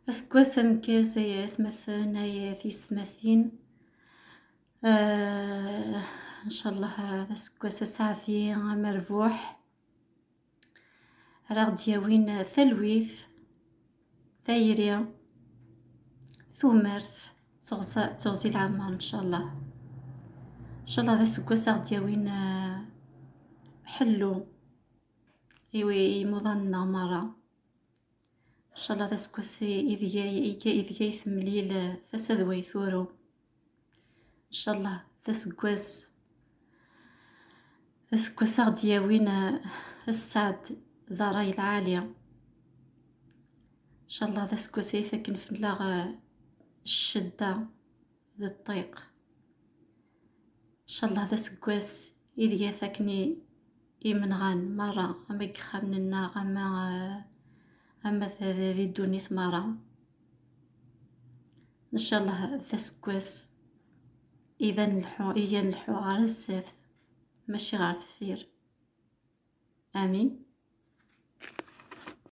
أسكواس أمكاز يا ثمثنا يا ثيثمثين. إن شاء الله هذا أسكواس سعفي مربوح راه دياوين ثلويث ثايريا ثومرث تغزي العمر إن شاء الله. إن شاء الله هذا أسكواس راه دياوين حلو إيوي مظنة مرة. إن شاء الله هذا أسكواس إذ ثمليل فساد ثورو. إن شاء الله ذا سكواس دياوين السعد ذراي العالية. إن شاء الله ذا سكواس يفك نفلا الشدة ذا الطيق. إن شاء الله ذا سكواس إذ يفكني يمنغان مرة أما يخمننا أما ذي الدنيا مرة. إن شاء الله ذا سكواس إذا نلحو على الزاف ماشي غير ثفير. آمين.